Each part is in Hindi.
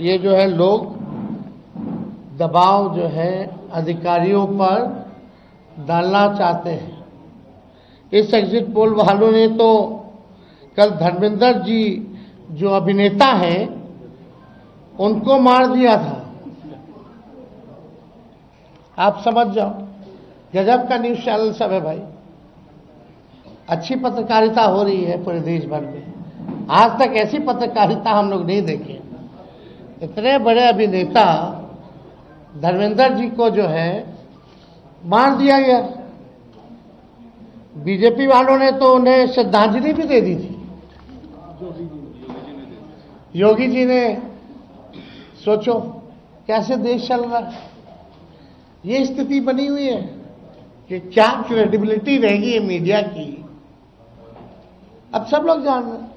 ये जो है लोग दबाव जो है अधिकारियों पर डालना चाहते हैं। इस एग्जिट पोल वालों ने तो कल धर्मेंद्र जी जो अभिनेता हैं उनको मार दिया था। आप समझ जाओ, गजब का न्यूज चैनल सब है भाई। अच्छी पत्रकारिता हो रही है पूरे देश भर में। आज तक ऐसी पत्रकारिता हम लोग नहीं देखे। इतने बड़े अभिनेता धर्मेंद्र जी को जो है मार दिया गया। बीजेपी वालों ने तो उन्हें श्रद्धांजलि भी दे दी थी। योगी जी ने, सोचो कैसे देश चल रहा है। ये स्थिति बनी हुई है कि क्या क्रेडिबिलिटी रहेगी मीडिया की। अब सब लोग जान रहे हैं,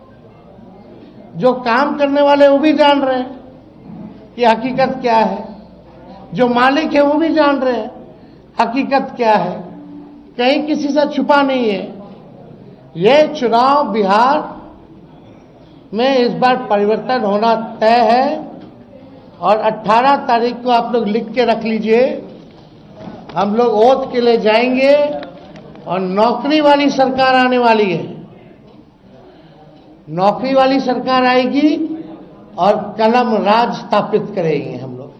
जो काम करने वाले वो भी जान रहे हैं कि हकीकत क्या है, जो मालिक है वो भी जान रहे हैं हकीकत क्या है। कहीं किसी से छुपा नहीं है। यह चुनाव बिहार में इस बार परिवर्तन होना तय है और 18 तारीख को आप लोग लिख के रख लीजिए। हम लोग ओथ के लिए जाएंगे और नौकरी वाली सरकार आने वाली है। नौकरी वाली सरकार आएगी और कलम राज स्थापित करेंगे हम लोग।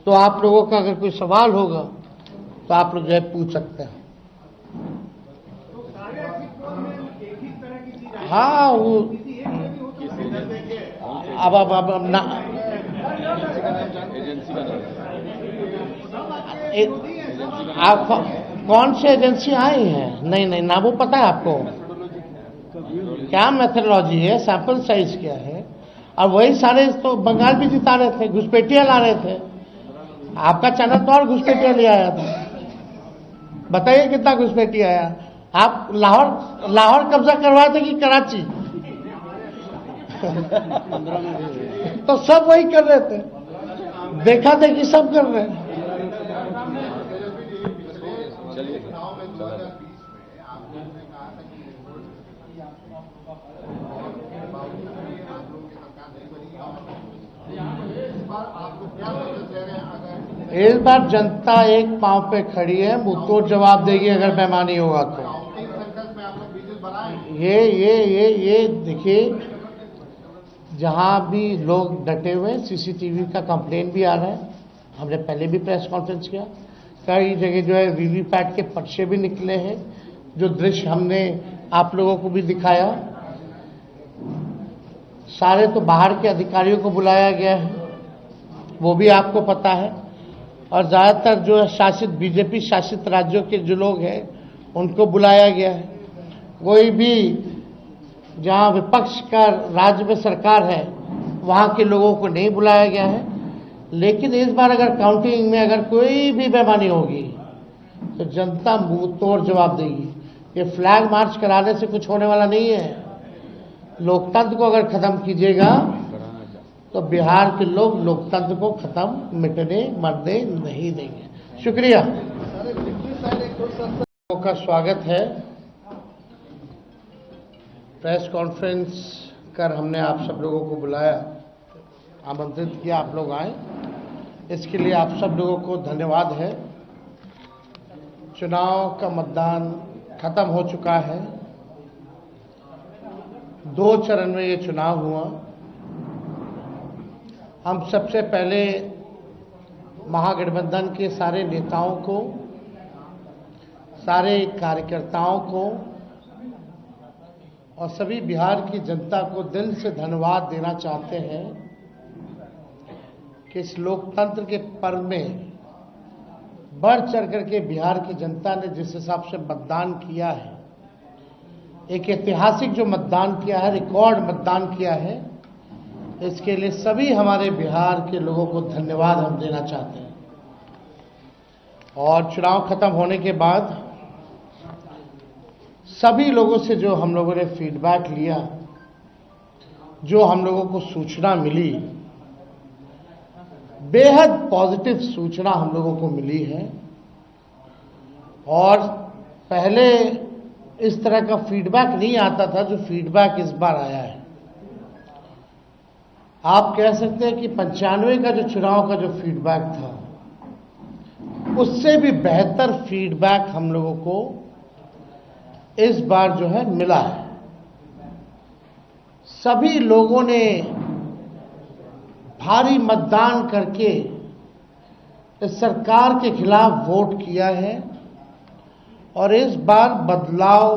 तो आप लोगों का अगर कोई सवाल होगा तो आप लोग जो है पूछ सकते हैं। हाँ, वो अब ना आप कौन सी एजेंसी आई है? नहीं, ना वो पता है आपको क्या मेथोडोलॉजी है, सैंपल साइज क्या है। और वही सारे तो बंगाल भी जिता रहे थे, घुसपैठिया ला रहे थे। आपका चैनल तो और घुसपैठिया ले आया था। बताइए कितना घुसपैठिया आया। आप लाहौर कब्जा करवाए थे कि कराची? तो सब वही कर रहे थे, देखा देखी सब कर रहे हैं। इस बार जनता एक पांव पे खड़ी है, मुंहतोड़ जवाब देगी अगर बेईमानी होगा तो। ये देखिए, जहां भी लोग डटे हुए, सीसीटीवी का कंप्लेन भी आ रहा है। हमने पहले भी प्रेस कॉन्फ्रेंस किया। कई जगह जो है वीवीपैट के पर्चे भी निकले हैं, जो दृश्य हमने आप लोगों को भी दिखाया। सारे तो बाहर के अधिकारियों को बुलाया गया है, वो भी आपको पता है। और ज्यादातर जो है शासित बीजेपी शासित राज्यों के जो लोग हैं उनको बुलाया गया है। कोई भी जहां विपक्ष का राज्य में सरकार है वहां के लोगों को नहीं बुलाया गया है। लेकिन इस बार अगर काउंटिंग में अगर कोई भी बेईमानी होगी तो जनता मुंह तोड़ जवाब देगी। ये फ्लैग मार्च कराने से कुछ होने वाला नहीं है। लोकतंत्र को अगर खत्म कीजिएगा तो बिहार के लोग लोकतंत्र को खत्म मिटने मरने नहीं देंगे। शुक्रिया। का स्वागत है। प्रेस कॉन्फ्रेंस कर हमने आप सब लोगों को बुलाया, आमंत्रित किया, आप लोग आए, इसके लिए आप सब लोगों को धन्यवाद है। चुनाव का मतदान खत्म हो चुका है। 2 चरण में ये चुनाव हुआ। हम सबसे पहले महागठबंधन के सारे नेताओं को, सारे कार्यकर्ताओं को और सभी बिहार की जनता को दिल से धन्यवाद देना चाहते हैं कि इस लोकतंत्र के पर्व में बढ़ चढ़ करके बिहार की जनता ने जिस हिसाब से मतदान किया है, एक ऐतिहासिक जो मतदान किया है, रिकॉर्ड मतदान किया है, इसके लिए सभी हमारे बिहार के लोगों को धन्यवाद हम देना चाहते हैं। और चुनाव खत्म होने के बाद सभी लोगों से जो हम लोगों ने फीडबैक लिया, जो हम लोगों को सूचना मिली, बेहद पॉजिटिव सूचना हम लोगों को मिली है। और पहले इस तरह का फीडबैक नहीं आता था जो फीडबैक इस बार आया है। आप कह सकते हैं कि 95 का जो चुनाव का जो फीडबैक था, उससे भी बेहतर फीडबैक हम लोगों को इस बार जो है मिला है। सभी लोगों ने भारी मतदान करके इस सरकार के खिलाफ वोट किया है और इस बार बदलाव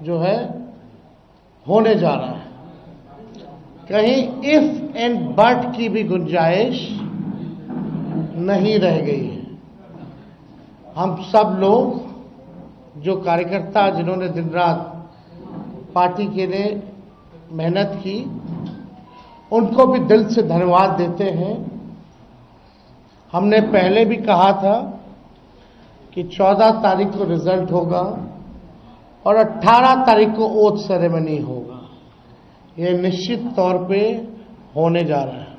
जो है होने जा रहा है। कहीं इफ एंड बट की भी गुंजाइश नहीं रह गई है। हम सब लोग जो कार्यकर्ता जिन्होंने दिन रात पार्टी के लिए मेहनत की, उनको भी दिल से धन्यवाद देते हैं। हमने पहले भी कहा था कि 14 तारीख को रिजल्ट होगा और 18 तारीख को ओथ सेरेमनी होगा। यह निश्चित तौर पे होने जा रहा है।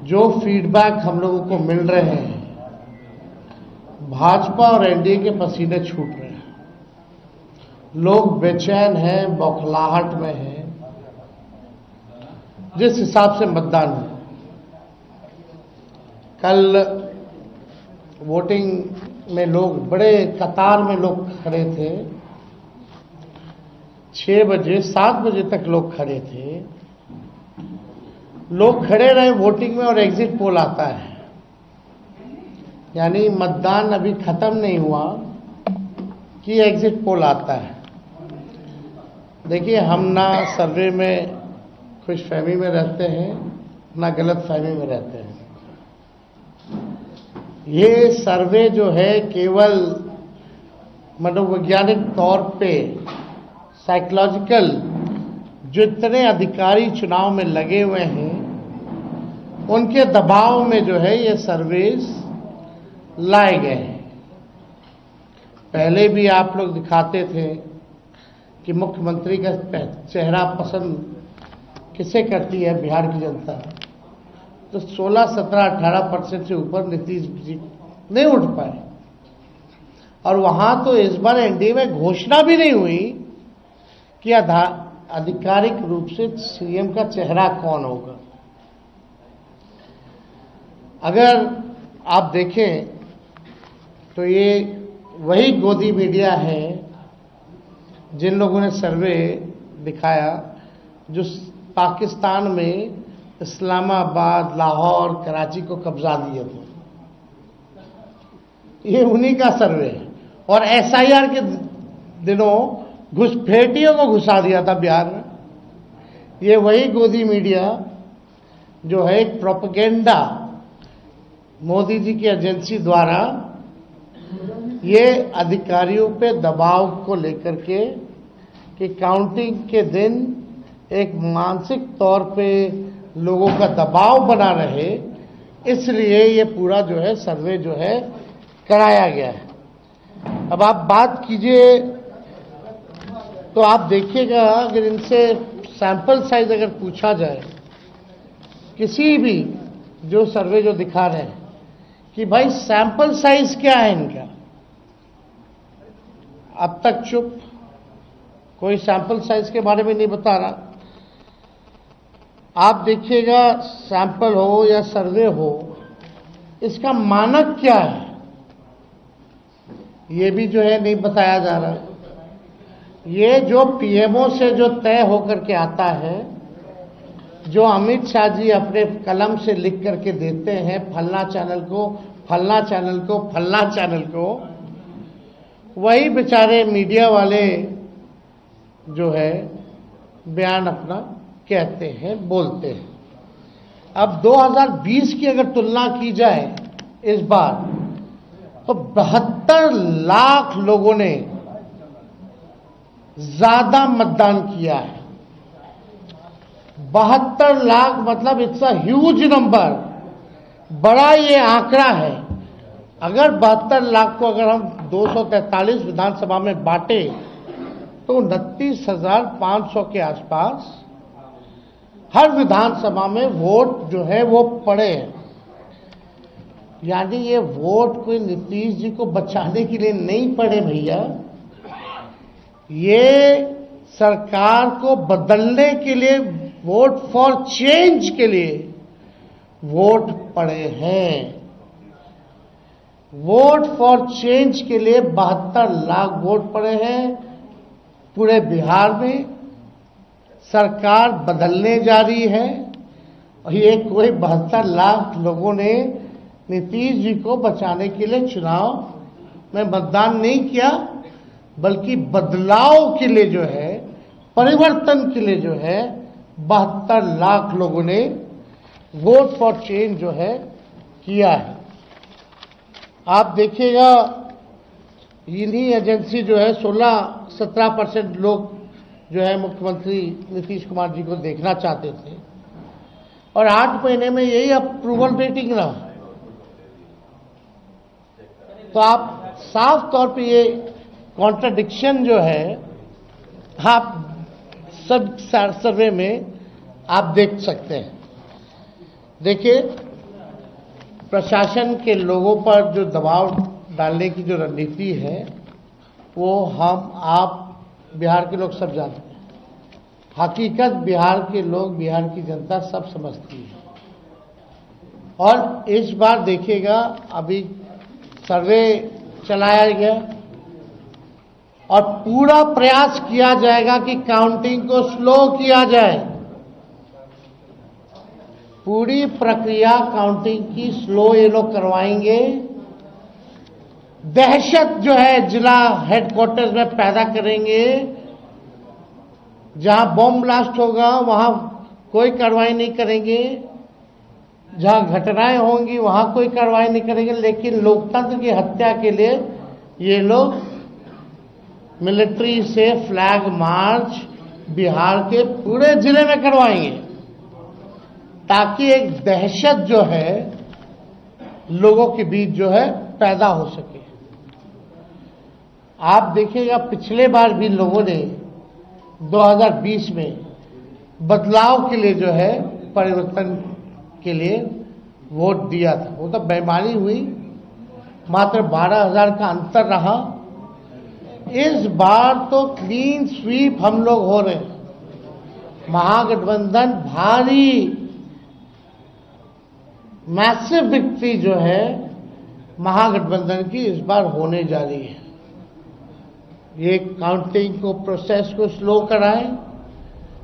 जो फीडबैक हम लोगों को मिल रहे हैं, भाजपा और एनडीए के पसीने छूट रहे हैं। लोग बेचैन हैं, बौखलाहट में हैं। जिस हिसाब से मतदान हुआ, कल वोटिंग में लोग बड़े कतार में लोग खड़े थे। 6 बजे 7 बजे तक लोग खड़े थे। लोग खड़े रहे वोटिंग में और एग्जिट पोल आता है, यानी मतदान अभी खत्म नहीं हुआ कि एग्जिट पोल आता है। देखिए, हम ना सर्वे में खुशफहमी में रहते हैं, ना गलत फहमी में रहते हैं। ये सर्वे जो है केवल मनोवैज्ञानिक तौर पे साइकोलॉजिकल, जो इतने अधिकारी चुनाव में लगे हुए हैं उनके दबाव में जो है ये सर्वेस लाए गए हैं। पहले भी आप लोग दिखाते थे कि मुख्यमंत्री का चेहरा पसंद किसे करती है बिहार की जनता, तो 16, 17, 18% से ऊपर नीतीश जी नहीं उठ पाए। और वहां तो इस बार एनडीए में घोषणा भी नहीं हुई कि आधिकारिक रूप से सीएम का चेहरा कौन होगा। अगर आप देखें तो ये वही गोदी मीडिया है जिन लोगों ने सर्वे दिखाया, जो पाकिस्तान में इस्लामाबाद, लाहौर, कराची को कब्जा दिए थे। ये उन्हीं का सर्वे है। और एसआईआर के दिनों घुसपैठियों को घुसा दिया था बिहार में। ये वही गोदी मीडिया जो है एक प्रोपेगेंडा मोदी जी की एजेंसी द्वारा ये अधिकारियों पे दबाव को लेकर के कि काउंटिंग के दिन एक मानसिक तौर पे लोगों का दबाव बना रहे, इसलिए ये पूरा जो है सर्वे जो है कराया गया है। अब आप बात कीजिए तो आप देखिएगा, अगर इनसे सैंपल साइज अगर पूछा जाए, किसी भी जो सर्वे जो दिखा रहे हैं कि भाई सैंपल साइज क्या है इनका, अब तक चुप, कोई सैंपल साइज के बारे में नहीं बता रहा। आप देखिएगा, सैंपल हो या सर्वे हो, इसका मानक क्या है ये भी जो है नहीं बताया जा रहा। ये जो पीएमओ से जो तय होकर के आता है, जो अमित शाह जी अपने कलम से लिख करके देते हैं, फलना चैनल को, फलना चैनल को, फलना चैनल को, वही बेचारे मीडिया वाले जो है बयान अपना कहते हैं, बोलते हैं। अब 2020 की अगर तुलना की जाए इस बार, तो 72 लाख लोगों ने ज्यादा मतदान किया है। 72 लाख मतलब इट्स अ ह्यूज नंबर, बड़ा ये आंकड़ा है। अगर 72 लाख को अगर हम 243 विधानसभा में बांटे तो 29,500 के आसपास हर विधानसभा में वोट जो है वो पड़े हैं। यानी ये वोट कोई नीतीश जी को बचाने के लिए नहीं पड़े भैया, ये सरकार को बदलने के लिए वोट फॉर चेंज के लिए वोट पड़े हैं। वोट फॉर चेंज के लिए 72 लाख वोट पड़े हैं पूरे बिहार में। सरकार बदलने जा रही है और ये कोई 72 लाख लोगों ने नीतीश जी को बचाने के लिए चुनाव में मतदान नहीं किया, बल्कि बदलाव के लिए जो है, परिवर्तन के लिए जो है 72 लाख लोगों ने वोट फॉर चेंज जो है किया है। आप देखिएगा इन्हीं एजेंसी जो है 16-17% लोग जो है मुख्यमंत्री नीतीश कुमार जी को देखना चाहते थे और 8 महीने में यही अप्रूवल रेटिंग रहा। तो आप साफ तौर पे ये कॉन्ट्रडिक्शन जो है आप सब सर्वे में आप देख सकते हैं। देखिए, प्रशासन के लोगों पर जो दबाव डालने की जो रणनीति है वो हम आप बिहार के लोग सब जानते हैं। हकीकत बिहार के लोग, बिहार की जनता सब समझती है। और इस बार देखिएगा, अभी सर्वे चलाया गया और पूरा प्रयास किया जाएगा कि काउंटिंग को स्लो किया जाए। पूरी प्रक्रिया काउंटिंग की स्लो ये लोग करवाएंगे। दहशत जो है जिला हेडक्वार्टर्स में पैदा करेंगे। जहां बम ब्लास्ट होगा वहां कोई कार्रवाई नहीं करेंगे, जहां घटनाएं होंगी वहां कोई कार्रवाई नहीं करेंगे। लेकिन लोकतंत्र की हत्या के लिए ये लोग मिलिट्री से फ्लैग मार्च बिहार के पूरे जिले में करवाएंगे, ताकि एक दहशत जो है लोगों के बीच जो है पैदा हो सके। आप देखिएगा, पिछले बार भी लोगों ने 2020 में बदलाव के लिए जो है, परिवर्तन के लिए वोट दिया था। वो तो बेईमानी हुई, मात्र 12,000 का अंतर रहा। इस बार तो क्लीन स्वीप हम लोग हो रहे हैं। महागठबंधन भारी मैसिव विक्ट्री जो है महागठबंधन की इस बार होने जा रही है। ये काउंटिंग को, प्रोसेस को स्लो कराएं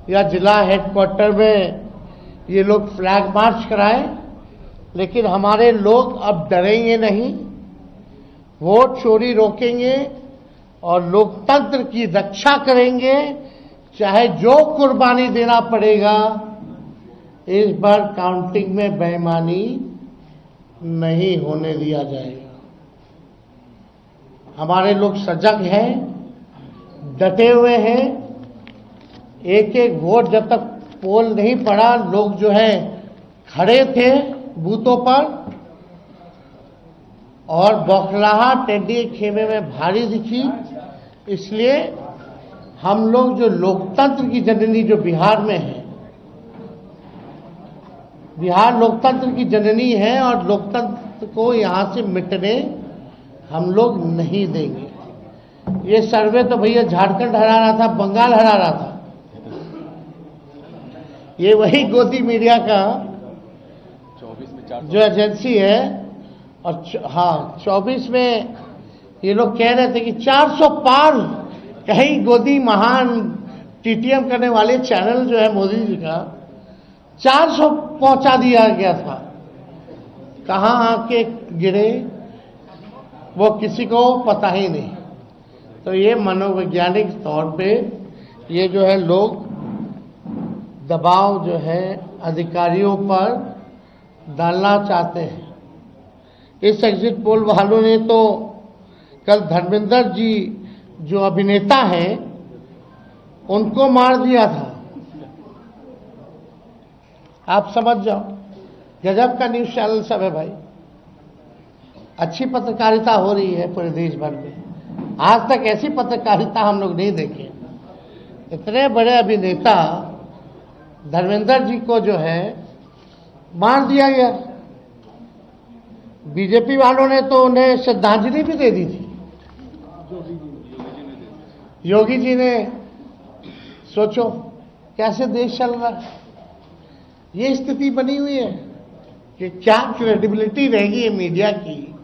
या जिला हेडक्वार्टर में ये लोग फ्लैग मार्च कराएं, लेकिन हमारे लोग अब डरेंगे नहीं, वोट चोरी रोकेंगे और लोकतंत्र की रक्षा करेंगे, चाहे जो कुर्बानी देना पड़ेगा। इस बार काउंटिंग में बेईमानी नहीं होने दिया जाएगा। हमारे लोग सजग हैं, डटे हुए हैं। एक एक वोट जब तक पोल नहीं पड़ा, लोग जो है खड़े थे बूथों पर और बौखलाहट टेढ़े खेमे में भारी दिखी। इसलिए हम लोग जो लोकतंत्र की जननी जो बिहार में है, बिहार लोकतंत्र की जननी है और लोकतंत्र को यहां से मिटने हम लोग नहीं देंगे। ये सर्वे तो भैया झारखंड हरा रहा था, बंगाल हरा रहा था। ये वही गोदी मीडिया का जो एजेंसी है, और हाँ 24 में ये लोग कह रहे थे कि 400 पार, कहीं गोदी महान टीटीएम करने वाले चैनल जो है मोदी जी का 400 पहुंचा दिया गया था। कहां आके गिरे वो किसी को पता ही नहीं। तो ये मनोवैज्ञानिक तौर पे ये जो है लोग दबाव जो है अधिकारियों पर डालना चाहते हैं। इस एग्जिट पोल वालों ने तो कल धर्मेंद्र जी जो अभिनेता हैं उनको मार दिया था। आप समझ जाओ, गजब का न्यूज चैनल सब है भाई। अच्छी पत्रकारिता हो रही है पूरे देश भर में। आज तक ऐसी पत्रकारिता हम लोग नहीं देखे। इतने बड़े अभिनेता धर्मेंद्र जी को जो है मार दिया गया। बीजेपी वालों ने तो उन्हें श्रद्धांजलि भी दे दी थी। योगी जी ने, सोचो कैसे देश चल रहा है। ये स्थिति बनी हुई है कि क्या क्रेडिबिलिटी रहेगी ये मीडिया की,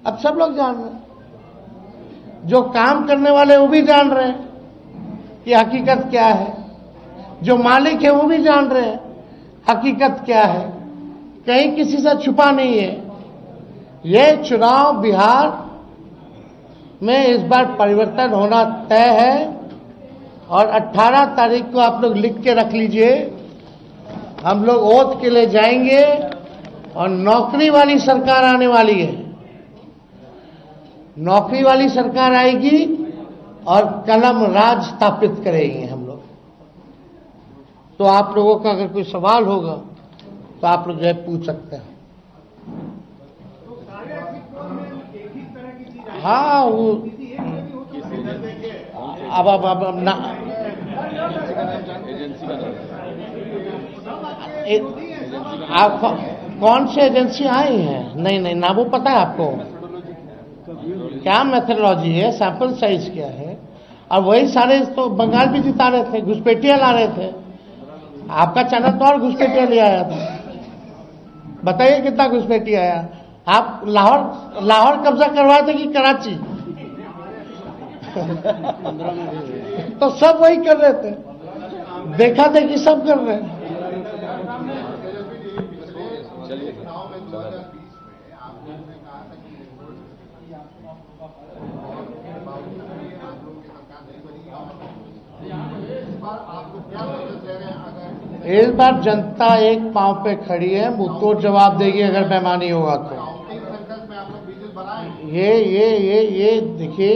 अब सब लोग जान रहे हैं। जो काम करने वाले वो भी जान रहे हैं कि हकीकत क्या है, जो मालिक है वो भी जान रहे हैं हकीकत क्या है, कहीं किसी से छुपा नहीं है। ये चुनाव बिहार में इस बार परिवर्तन होना तय है और 18 तारीख को आप लोग लिख के रख लीजिए, हम लोग ओथ के लिए जाएंगे और नौकरी वाली सरकार आने वाली है। नौकरी वाली सरकार आएगी और कलम राज स्थापित करेंगे हम लोग। तो आप लोगों का अगर कोई सवाल होगा तो आप लोग जो है पूछ सकते हैं। हाँ वो अब ना आप कौन सी एजेंसी आई है? नहीं ना वो पता है आपको क्या मेथोडोलॉजी है, सैंपल साइज क्या है, और वही सारे तो बंगाल भी जिता रहे थे, घुसपैठिया ला रहे थे। आपका चैनल तो और घुसपैठिया ले आया था। बताइए कितना घुसपैठिया आया? आप लाहौर कब्जा करवाए थे कि कराची? तो सब वही कर रहे थे, देखा थे कि सब कर रहे हैं। इस बार जनता एक पांव पे खड़ी है, मुंहतोड़ जवाब देगी अगर बेईमानी होगा तो। ये देखिए,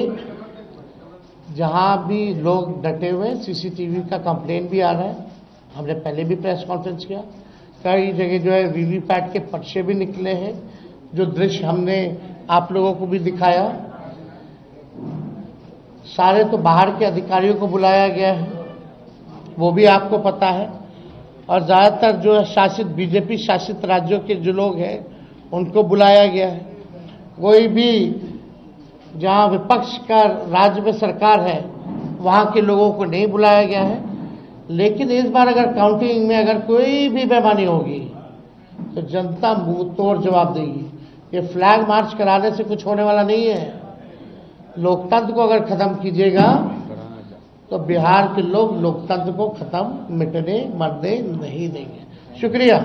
जहां भी लोग डटे हुए, सीसीटीवी का कंप्लेन भी आ रहा है। हमने पहले भी प्रेस कॉन्फ्रेंस किया, कई जगह जो है वीवीपैट के पर्चे भी निकले हैं, जो दृश्य हमने आप लोगों को भी दिखाया। सारे तो बाहर के अधिकारियों को बुलाया गया है, वो भी आपको पता है। और ज्यादातर जो है शासित बीजेपी शासित राज्यों के जो लोग हैं उनको बुलाया गया है। कोई भी जहां विपक्ष का राज्य में सरकार है वहां के लोगों को नहीं बुलाया गया है। लेकिन इस बार अगर काउंटिंग में अगर कोई भी बेईमानी होगी तो जनता मुंह तोड़ जवाब देगी। ये फ्लैग मार्च कराने से कुछ होने वाला नहीं है। लोकतंत्र को अगर खत्म कीजिएगा तो बिहार के लोग लोकतंत्र को खत्म मिटने मरने नहीं देंगे। शुक्रिया।